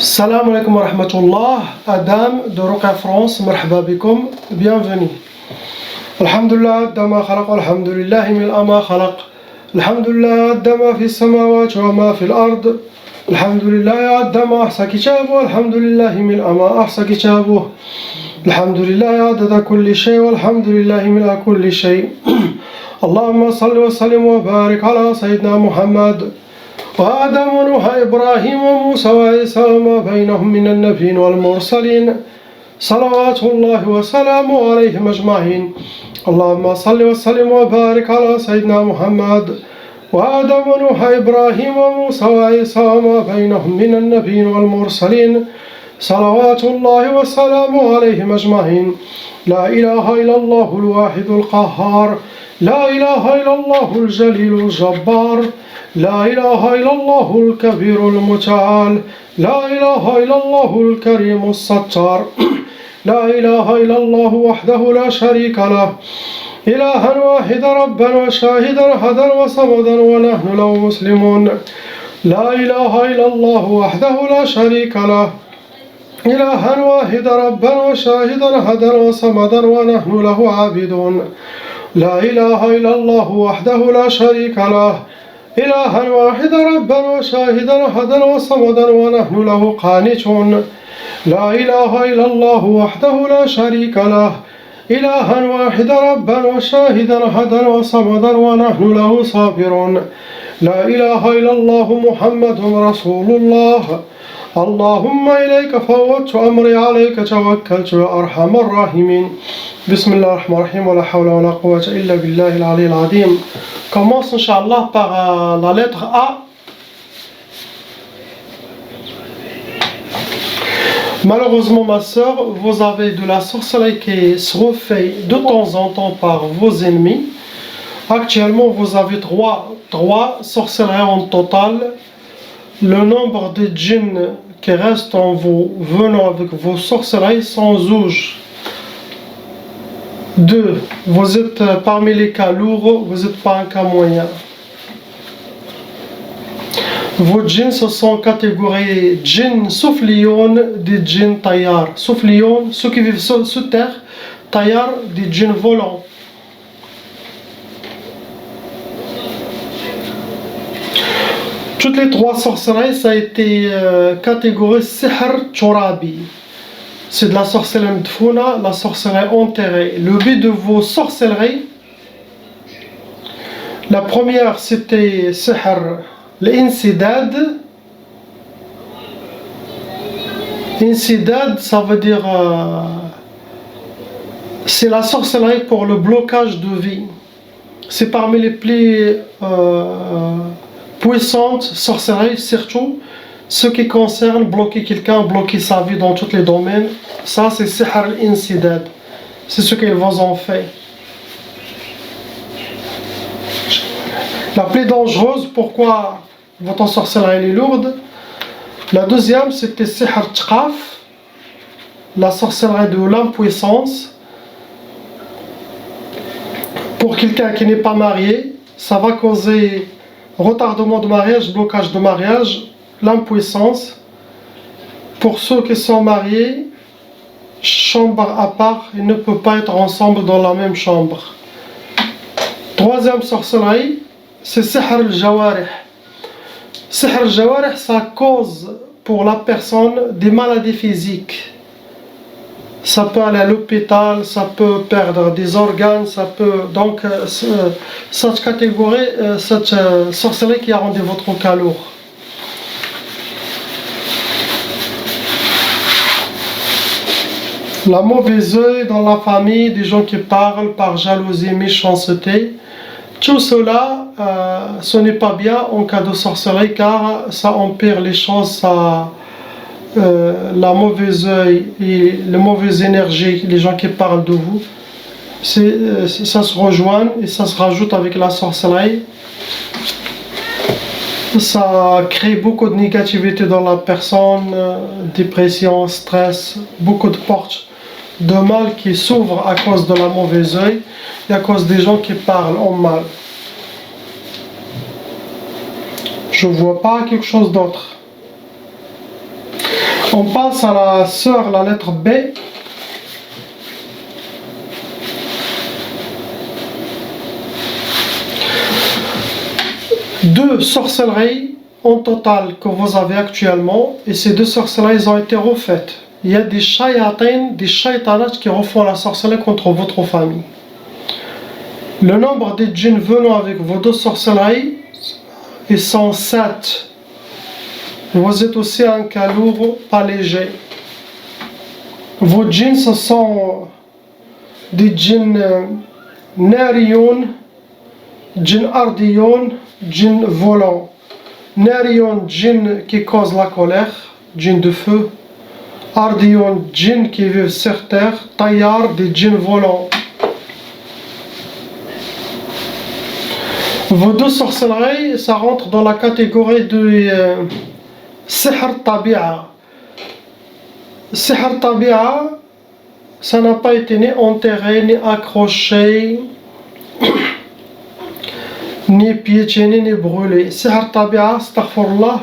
Salam alaikum wa rahmatullah, Adam de Ruqa France, marhaba bikum, bienvenue. Alhamdulillah, Dama khalaq, alhamdulillah, mil'a ma khalaq. Alhamdulillah, Dama fi samawati wa ma fi al-ard. Alhamdulillah, Dama ahsa kitabu, alhamdulillah, mil'a ma ahsa kitabu. Alhamdulillah, adada kulli shay, walhamdulillah, mil'a kulli shay. Allahumma salli wa sallim wa barik ala Sayyidina Muhammad. وآدم ونوح إبراهيم وموسى وعيسى وما بينهم من النبيين والمرسلين صلوات الله وسلامه عليهم أجمعين اللهم صل وسلم وبارك على سيدنا محمد وآدم ونوح إبراهيم وموسى وعيسى وما بينهم من النبيين والمرسلين صلوات الله وسلامه عليهم أجمعين لا إله إلا الله الواحد القهار لا إله إلا الله الجليل الجبار لا إله إلا الله الكبير المتعال لا إله إلا الله الكريم الستار لا إله إلا الله وحده لا شريك له إلها واحدا ربا وشاهدا أحدا وصمدا ونحن له مسلمون لا إله إلا الله وحده لا شريك له إلها واحدا ربا وشاهدا أحدا وصمدا ونحن له عابدون لا إله إلا الله وحده لا شريك له إلها واحدا ربا وشاهدا أحدا وصمدا ونحن له قانتون لا إله إلا الله وحده لا شريك له إلها واحدا ربا وشاهدا أحدا وصمدا ونحن له صابرون لا إله إلا الله محمد رسول الله اللهم إليك فوضت أمري عليك توكلت يا أرحم الراحمين بسم الله الرحمن الرحيم ولا حول ولا قوة إلا بالله العلي العظيم. Commence Inch'Allah par la lettre A. Malheureusement ma soeur, vous avez de la sorcellerie qui se refait de temps en temps par vos ennemis. Actuellement vous avez trois sorcelleries en total. Le nombre de djinns qui restent en vous venant avec vos sorcelleries sont zouj. 2. Vous êtes parmi les cas lourds, vous n'êtes pas un cas moyen. Vos djinns se sont catégorisés djinns soufliyoun des djinns tayyar. Soufliyoun, ceux qui vivent sous terre, tayyar, des djinns volants. Toutes les trois sorcelleries, ça a été catégorisé sihr turabi. C'est de la sorcellerie mdfouna, la sorcellerie enterrée. Le but de vos sorcelleries, la première c'était sihr l'insidad. Insidad, ça veut dire c'est la sorcellerie pour le blocage de vie. C'est parmi les plus puissantes sorcelleries, surtout ce qui concerne bloquer quelqu'un, bloquer sa vie dans tous les domaines. Ça c'est sihr al-insidad. C'est ce qu'ils vous ont fait. La plus dangereuse, pourquoi votre sorcellerie est lourde. La deuxième c'était sihr tqaf, la sorcellerie de l'impuissance. Pour quelqu'un qui n'est pas marié, ça va causer retardement de mariage, blocage de mariage, l'impuissance. Pour ceux qui sont mariés, chambre à part, ils ne peuvent pas être ensemble dans la même chambre. Troisième sorcellerie, c'est sihr al-jawarih. Sihr al-jawarih, ça cause pour la personne des maladies physiques. Ça peut aller à l'hôpital, ça peut perdre des organes, ça peut... Donc, cette catégorie, cette sorcellerie qui a rendu votre cas lourd. La mauvaise œil dans la famille, des gens qui parlent par jalousie, méchanceté, tout cela, ce n'est pas bien en cas de sorcellerie car ça empire les choses, la mauvaise œil et les mauvaises énergies, les gens qui parlent de vous, ça se rejoint et ça se rajoute avec la sorcellerie. Ça crée beaucoup de négativité dans la personne, dépression, stress, beaucoup de portes de mal qui s'ouvrent à cause de la mauvaise œil et à cause des gens qui parlent en mal. Je ne vois pas quelque chose d'autre. On passe à la sœur, la lettre B. Deux sorcelleries en total que vous avez actuellement, et ces deux sorcelleries ont été refaites. Il y a des shayatins, des shaytanats qui refont la sorcellerie contre votre famille. Le nombre des djinns venant avec vos deux sorcelleries, ils sont 7. Vous êtes aussi un cas lourd, pas léger. Vos djinns, ce sont des djinns nariyoun, djinns ardiyoun, djinns volants. Nariyoun, djinn qui cause la colère, djinn de feu. Ardiyoun, djinn qui vivent sur terre. Tayyar, des djinns volants. Vos deux sorcelleries, ça rentre dans la catégorie de sihr tabi'a. Sihr tabi'a, ça n'a pas été ni enterré, ni accroché, ni piétiné, ni brûlé. Sihr tabi'a, astaghfirullah,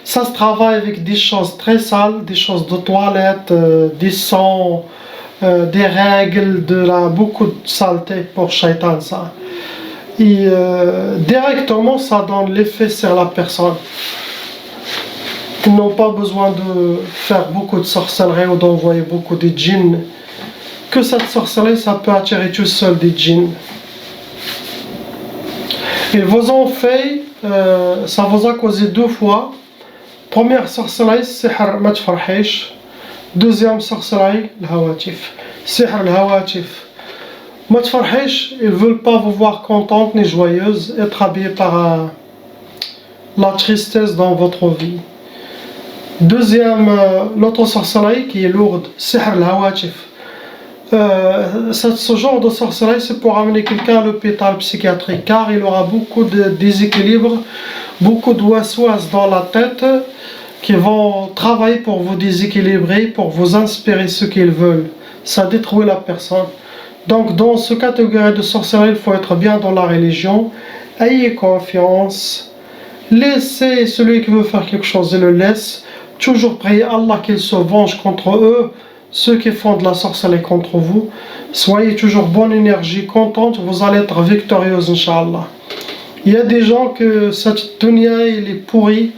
ça se travaille avec des choses très sales, des choses de toilette, des sons, des règles, beaucoup de saleté pour shaitan, ça. Et directement, ça donne l'effet sur la personne. Ils n'ont pas besoin de faire beaucoup de sorcellerie ou d'envoyer beaucoup de djinns. Que cette sorcellerie, ça peut attirer tout seul des djinns. Ils vous ont fait, ça vous a causé 2 fois. Première sorcellerie, sihr ma tfarhish. Deuxième sorcellerie, le hawatif. Sihr le hawatif. Ma tfarhish, ils ne veulent pas vous voir contente ni joyeuse, être habillée par la tristesse dans votre vie. Deuxième, l'autre sorcellerie qui est lourde, sihr le hawatif. Ce genre de sorcellerie, c'est pour amener quelqu'un à l'hôpital psychiatrique, car il aura beaucoup de déséquilibre, beaucoup de waswas dans la tête qui vont travailler pour vous déséquilibrer, pour vous inspirer ce qu'ils veulent. Ça détruit la personne. Donc dans ce catégorie de sorcellerie, il faut être bien dans la religion. Ayez confiance. Laissez celui qui veut faire quelque chose, il le laisse. Toujours priez Allah qu'il se venge contre eux, ceux qui font de la sorcellerie contre vous. Soyez toujours bonne énergie, contente, vous allez être victorieuse, Inch'Allah. Il y a des gens que cette dunya, il est pourri.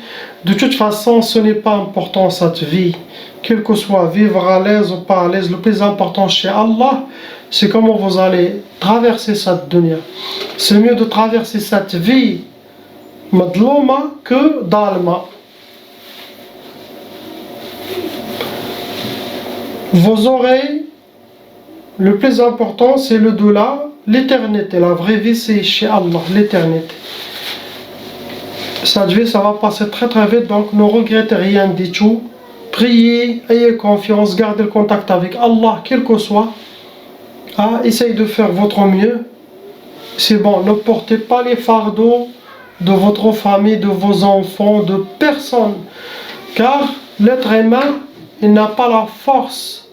De toute façon, ce n'est pas important cette vie. Quel que soit, vivre à l'aise ou pas à l'aise, le plus important chez Allah, c'est comment vous allez traverser cette dunya. C'est mieux de traverser cette vie madlouma que dalma. Vos oreilles, le plus important, c'est le delà, l'éternité. La vraie vie, c'est chez Allah, l'éternité. Cette vie, ça va passer très très vite, donc ne regrettez rien du tout. Priez, ayez confiance, gardez le contact avec Allah, quel que soit. Essayez de faire votre mieux. C'est bon, ne portez pas les fardeaux de votre famille, de vos enfants, de personne. Car l'être humain, il n'a pas la force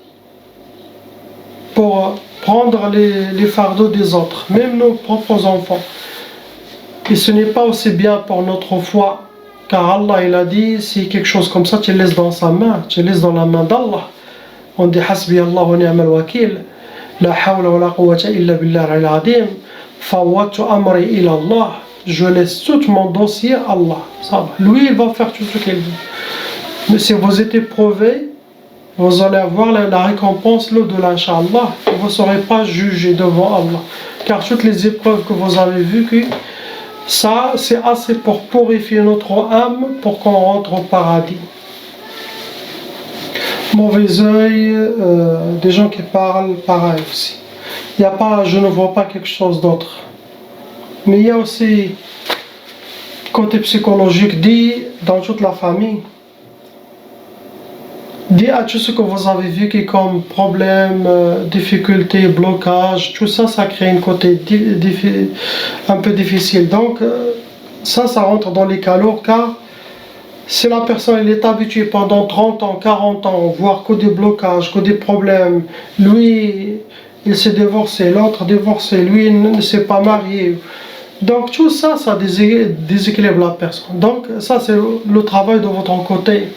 pour prendre les fardeaux des autres, même nos propres enfants. Et ce n'est pas aussi bien pour notre foi. Car Allah, il a dit, si quelque chose comme ça, tu le laisses dans sa main, tu le laisses dans la main d'Allah. On dit, Hasbi Allah wa ni'mal wakil. La hawla wa la quwwata illa billah al-adim. Fawwatu amri ila Allah. Je laisse tout mon dossier à Allah. Ça va. Lui, il va faire tout ce qu'il veut. Mais si vous êtes éprouvé, vous allez avoir la récompense l'au-delà, Inch'Allah. Vous ne serez pas jugé devant Allah. Car toutes les épreuves que vous avez vécues, ça, c'est assez pour purifier notre âme pour qu'on rentre au paradis. Mauvais œil, des gens qui parlent, pareil aussi. Il y a pas, je ne vois pas quelque chose d'autre. Mais il y a aussi côté psychologique dit dans toute la famille. Dit à tout ce que vous avez vécu comme problème, difficulté, blocage, tout ça, ça crée un côté un peu difficile. Donc, ça rentre dans les cas lourds, car si la personne elle est habituée pendant 30 ans, 40 ans, voire que des blocages, que des problèmes, lui, il s'est divorcé, l'autre divorcé, lui, il ne s'est pas marié. Donc, tout ça, ça déséquilibre la personne. Donc, ça, c'est le travail de votre côté.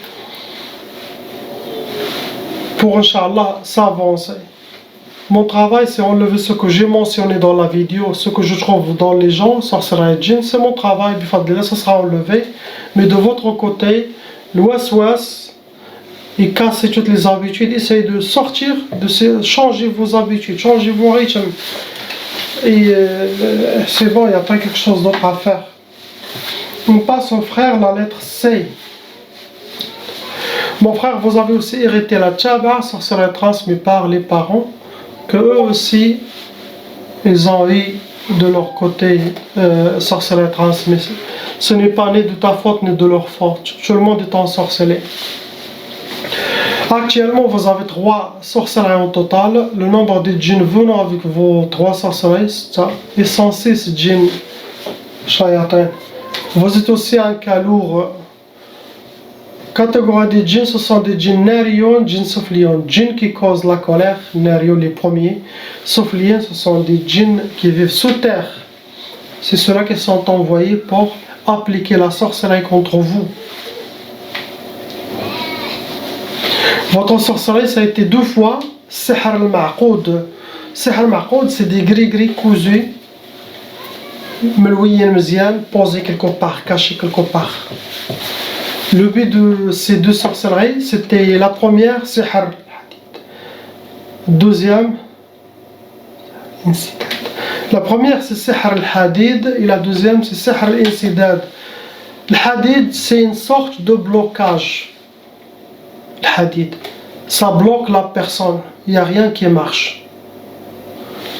pour Inch'Allah s'avancer. Mon travail, c'est enlever ce que j'ai mentionné dans la vidéo, ce que je trouve dans les gens, sorcellerie et djinn, c'est mon travail, bifadillah, ça sera enlevé. Mais de votre côté, le waswas, et casser toutes les habitudes, essayez de sortir, de changer vos habitudes, changer vos rythmes. Et c'est bon, il n'y a pas quelque chose d'autre à faire. On passe au frère, la lettre C. Mon frère, vous avez aussi hérité la tchaba, sorcellerie transmise par les parents, que eux aussi, ils ont eu de leur côté sorcellerie transmise. Ce n'est pas ni de ta faute ni de leur faute. Tout le monde est ensorcelé. Actuellement, vous avez 3 sorcelleries au total. Le nombre de djinns venant avec vos 3 sorcelleries est 106 djinns shayatin. Vous êtes aussi un cas lourd. Catégorie des djinns, ce sont des djinns nariyon, djinns souffliyon. Djinns qui causent la colère, nariyon les premiers. Souffliyon, ce sont des djinns qui vivent sous terre. C'est ceux-là qui sont envoyés pour appliquer la sorcellerie contre vous. Votre sorcellerie, ça a été 2 fois Sihr al-Ma'qoud. Sihr al-Ma'qoud, c'est des gris-gris cousus, melouïen mzian, posés quelque part, cachés quelque part. Le but de ces 2 sorcelleries, c'était la première, Sihr al-Hadid. Deuxième, la première, c'est Sihr al-Hadid, et la deuxième, c'est Sihr al-Insidad. Le Hadid, c'est une sorte de blocage. Le hadid, ça bloque la personne, il n'y a rien qui marche.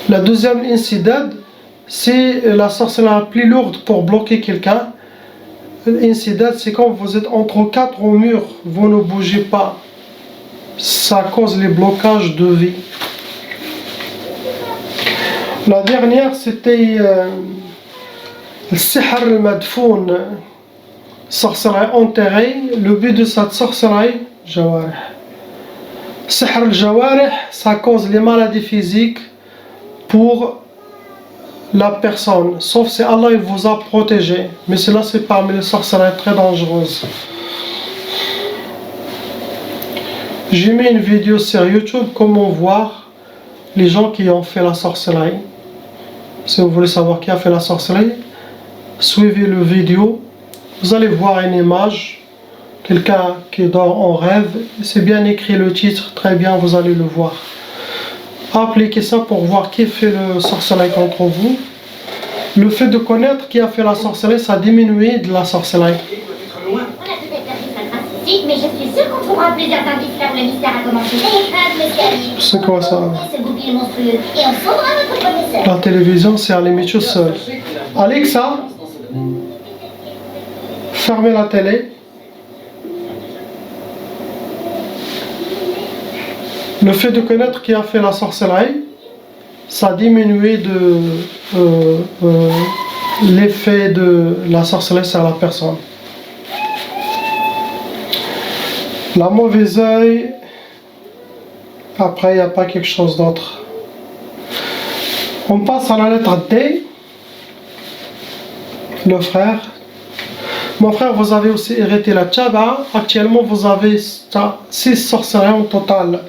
La deuxième insidad, c'est la sorcellerie la plus lourde pour bloquer quelqu'un. L'insidad, c'est quand vous êtes entre 4 murs, vous ne bougez pas. Ça cause les blocages de vie. La dernière, c'était le sihr al-madfoun, sorcellerie enterrée. Le but de cette sorcellerie, Jawarih. Sihr al-Jawarih, ça cause les maladies physiques pour la personne, sauf si Allah il vous a protégé. Mais cela, c'est parmi les sorcelleries très dangereuses. J'ai mis une vidéo sur YouTube, comment voir les gens qui ont fait la sorcellerie. Si vous voulez savoir qui a fait la sorcellerie, suivez le vidéo. Vous allez voir une image. Quelqu'un qui dort en rêve, c'est bien écrit le titre, très bien, vous allez le voir. Appliquez ça pour voir qui fait le sorcellerie contre vous. Le fait de connaître qui a fait la sorcellerie, ça diminue de la sorcellerie. On a peut-être perdu sa trace ici, mais je suis sûre qu'on trouvera plusieurs indices là où le mystère a commencé. C'est quoi ça? Ce goupil monstrueux, et on sauvera notre professeur. La télévision, c'est allumé tout seul. Alexa, fermez la télé. Le fait de connaître qui a fait la sorcellerie, ça diminue l'effet de la sorcellerie sur la personne. La mauvaise œil, après il n'y a pas quelque chose d'autre. On passe à la lettre D, le frère. Mon frère, vous avez aussi hérité la tchaba. Actuellement, vous avez 6 sorcelleries au total.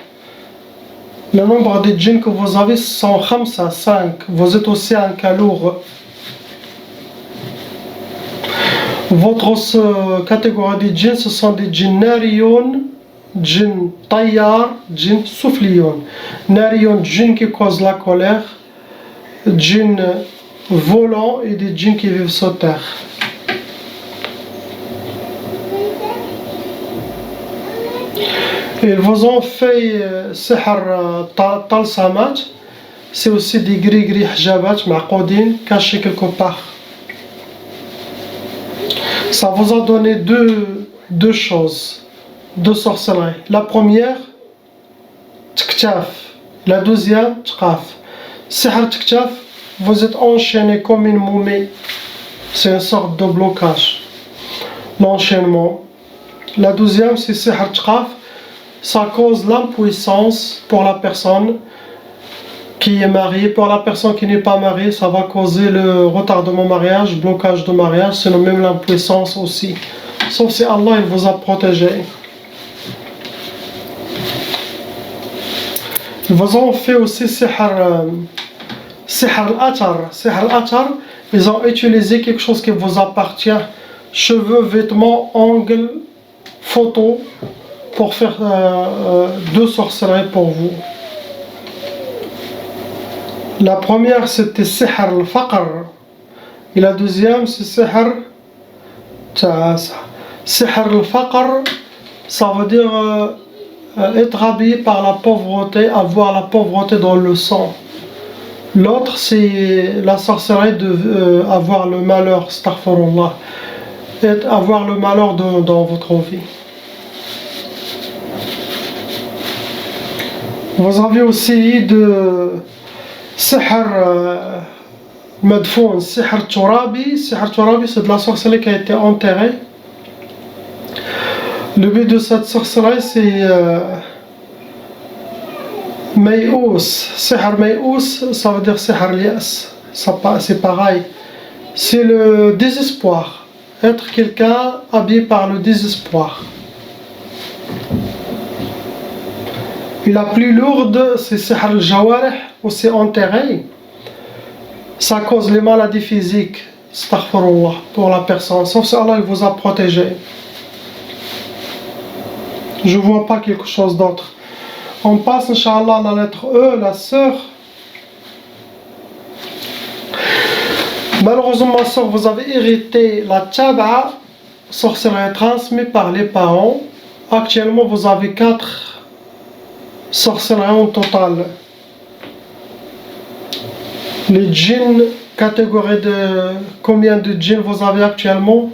Le nombre de djinns que vous avez sont 5. Vous êtes aussi un cas lourd. Votre catégorie de djinns, ce sont des djinns nariyon, djinns tayyar, djinns souffliyon. Nariyon, djinns qui causent la colère, djinns volants et des djinns qui vivent sur terre. Ils vous ont fait sihr talsamat, c'est aussi des gris-gris hijabat, ma'qoudin, cachés quelque part. Ça vous a donné deux choses, 2 sorcelleries. La première, tktaf. La deuxième, tqaf. Sihr tktaf, vous êtes enchaîné comme une momie. C'est une sorte de blocage. L'enchaînement. La deuxième, c'est sihr tqaf. Ça cause l'impuissance pour la personne qui est mariée. Pour la personne qui n'est pas mariée, ça va causer le retardement mariage, blocage de mariage, sinon même l'impuissance aussi. Sauf si Allah il vous a protégé. Ils ont fait aussi Sihr al-Athar. Sihr al-Athar, ils ont utilisé quelque chose qui vous appartient, cheveux, vêtements, ongles, photos, pour faire deux sorcelleries pour vous. La première c'était Sihr al-Faqr et la deuxième c'est Sihr Ta'asa. Sihr al-Faqr, ça veut dire être habillé par la pauvreté, avoir la pauvreté dans le sang. L'autre c'est la sorcellerie de avoir le malheur, astaghfirullah, avoir le malheur dans votre vie. Vous avez aussi de Sihr Madfoun, Sihr Turabi. Sihr Turabi, c'est de la sorcellerie qui a été enterrée. Le but de cette sorcellerie, c'est Mayous. Sihr Mayous, ça veut dire Sihr Lias. C'est pareil. C'est le désespoir. Être quelqu'un habillé par le désespoir. Et la plus lourde, c'est Sihr al-Jawarih, où c'est enterré. Ça cause les maladies physiques, astaghfirullah, pour la personne. Sauf si Allah vous a protégé. Je ne vois pas quelque chose d'autre. On passe, Inch'Allah, à la lettre E, la sœur. Malheureusement, ma sœur, vous avez hérité la Taba, sorcellerie transmise par les parents. Actuellement, vous avez 4 sorcelleries en total. Les djinns, catégorie de combien de djinns vous avez actuellement?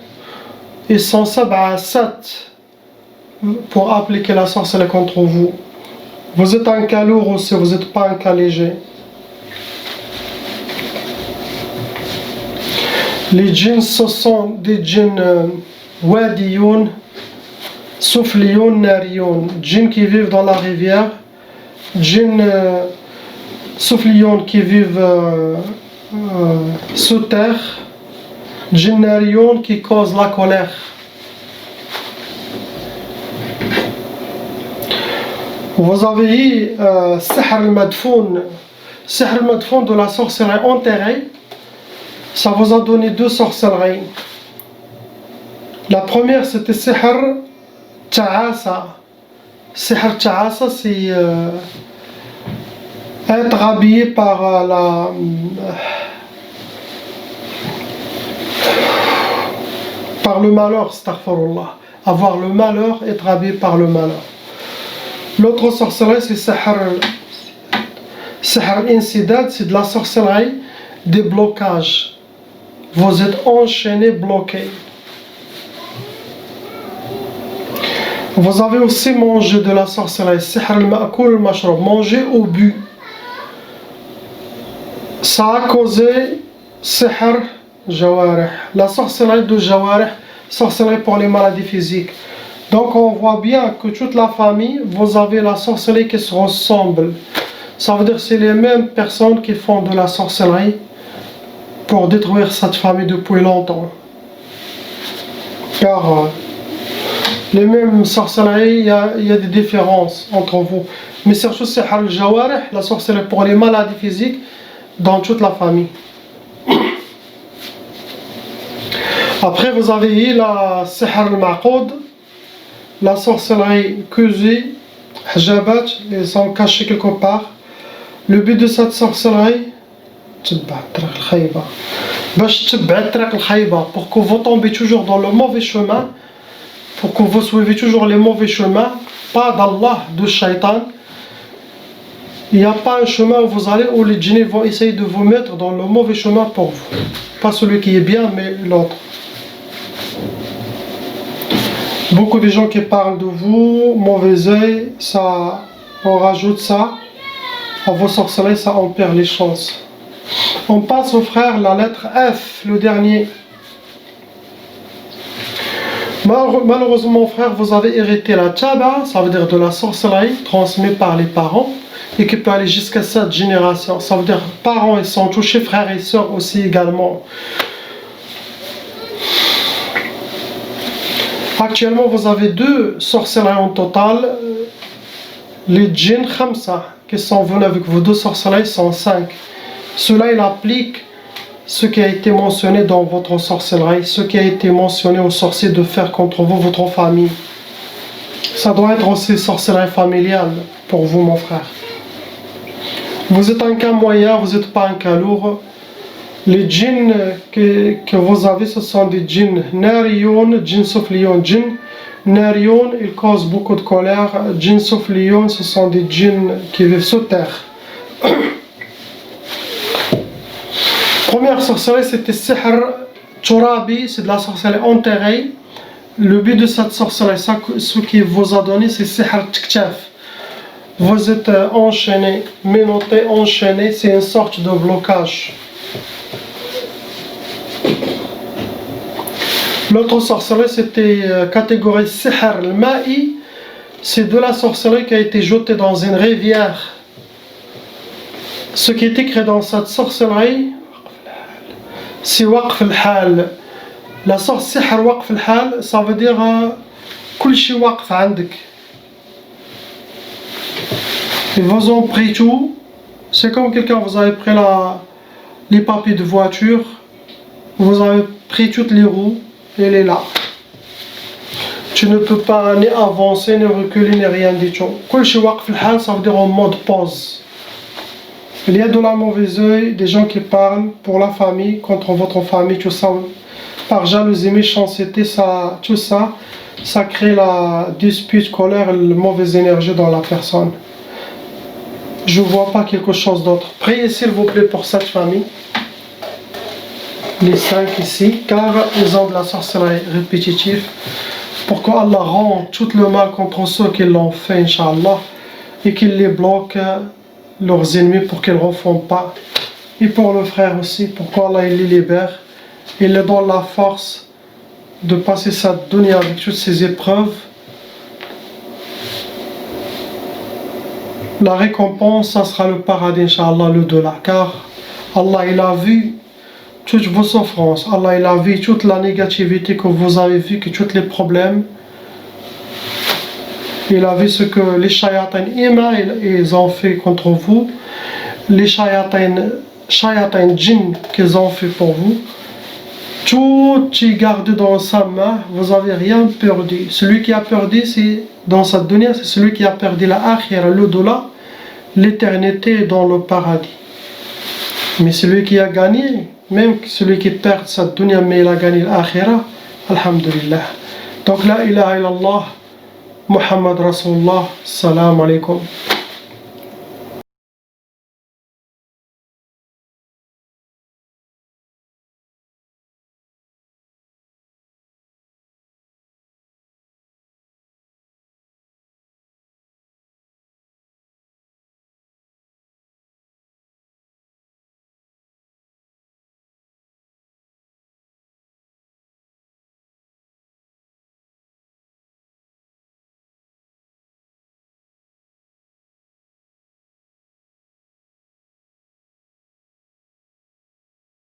Ils sont 7 pour appliquer la sorcellerie contre vous. Vous êtes un cas lourd aussi, vous n'êtes pas un cas léger. Les djinns, ce sont des djinns wadiyoun, soufliyoun, nariyoun. Djinns qui vivent dans la rivière, djinns soufliyoun qui vivent sous terre, djinns nariyoun qui causent la colère. Vous avez eu Sihr al-Madfoun. Sihr al-Madfoun de la sorcellerie enterrée. Ça vous a donné 2 sorcelleries. La première c'était Sihr Ta'asa. Sihr Ta'asa, c'est être habillé par le malheur, astaghfirullah. Avoir le malheur, être habillé par le malheur. L'autre sorcellerie c'est Sihr Insidad, c'est de la sorcellerie des blocages. Vous êtes enchaîné, bloqué. Vous avez aussi mangé de la sorcellerie, Sihr al-Ma'koul al-Mashrab, manger au but. Ça a causé Sihr Jawarih, la sorcellerie de Jawarih, sorcellerie pour les maladies physiques. Donc on voit bien que toute la famille, vous avez la sorcellerie qui se ressemble. Ça veut dire que c'est les mêmes personnes qui font de la sorcellerie pour détruire cette famille depuis longtemps. Car les mêmes sorcelleries, il y a des différences entre vous. Mais surtout c'est al-Jawarih, la sorcellerie pour les maladies physiques, dans toute la famille. Après vous avez eu la Sihr al-Ma'qoud, la sorcellerie Kuzi, Hajabat, ils sont cachés quelque part. Le but de cette sorcellerie, pour que vous tombez toujours dans le mauvais chemin, pour que vous suivez toujours les mauvais chemins, pas d'Allah, de Shaitan. Il n'y a pas un chemin où vous allez, où les djinns vont essayer de vous mettre dans le mauvais chemin pour vous. Pas celui qui est bien, mais l'autre. Beaucoup de gens qui parlent de vous, mauvais œil, ça, on rajoute ça à vos sorcelleries, ça empire les chances. On passe au frère, la lettre F, le dernier. Malheureusement, frère, vous avez hérité la Taba, ça veut dire de la sorcellerie transmise par les parents et qui peut aller jusqu'à 7 générations. Ça veut dire parents ils sont touchés, frères et sœurs aussi également. Actuellement, vous avez 2 sorcelleries en total. Les djinns khamsa, qui sont venus avec vos 2 sorcelleries sont 5. Cela, il applique ce qui a été mentionné dans votre sorcellerie, ce qui a été mentionné aux sorciers de faire contre vous, votre famille. Ça doit être aussi sorcellerie familiale pour vous, mon frère. Vous êtes un cas moyen, vous n'êtes pas un cas lourd. Les djinns que vous avez, ce sont des djinns nariyon, djinns souffliyon. Djinns nariyon, ils causent beaucoup de colère. Djinns souffliyon, ce sont des djinns qui vivent sous terre. Première sorcellerie, c'était sihr turabi, c'est de la sorcellerie enterrée. Le but de cette sorcellerie, ce qui vous a donné, c'est sihr tkhtaf. Vous êtes enchaîné, menotté, enchaîné, c'est une sorte de blocage. L'autre sorcellerie, c'était catégorie sihr al-ma'i, c'est de la sorcellerie qui a été jetée dans une rivière. Ce qui est écrit dans cette sorcellerie, c'est waqf al-hal. La sorcellerie sihr waqf al-hal, ça veut dire كل شيء واقف عندك. Ils vous ont pris tout. C'est comme quelqu'un, vous avez pris les papiers de voiture, vous avez pris toutes les roues, et elle est là. Tu ne peux pas ni avancer, ni reculer, ni rien du tout. كل شيء واقف الحال, ça veut dire en mode pause. Il y a de la mauvaise œil, des gens qui parlent pour la famille, contre votre famille, tout ça, par jalousie, méchanceté, tout ça, ça crée la dispute, colère, la mauvaise énergie dans la personne. Je ne vois pas quelque chose d'autre. Priez s'il vous plaît pour cette famille, les 5 ici, car ils ont de la sorcellerie répétitive, pour qu'Allah rende tout le mal contre ceux qui l'ont fait, Inch'Allah, et qu'il les bloque, leurs ennemis, pour qu'ils ne refont pas. Et pour le frère aussi, pour qu'Allah les libère, il leur donne la force de passer cette dunya avec toutes ces épreuves. La récompense, ça sera le paradis, Inch'Allah, le delà, car Allah, il a vu toutes vos souffrances, Allah, il a vu toute la négativité que vous avez vu, que tous les problèmes. Il a vu ce que les shayatins ils ont fait contre vous, les shayatins djinn qu'ils ont fait pour vous. Tout est gardé dans sa main, vous n'avez rien perdu. Celui qui a perdu, c'est dans cette dunya, c'est celui qui a perdu la akhira, le delà, l'éternité dans le paradis. Mais celui qui a gagné, même celui qui perd cette dunya, mais il a gagné l'akhira, alhamdulillah. Donc la ilaha illallah, Muhammad Rasulullah, salam alaikum.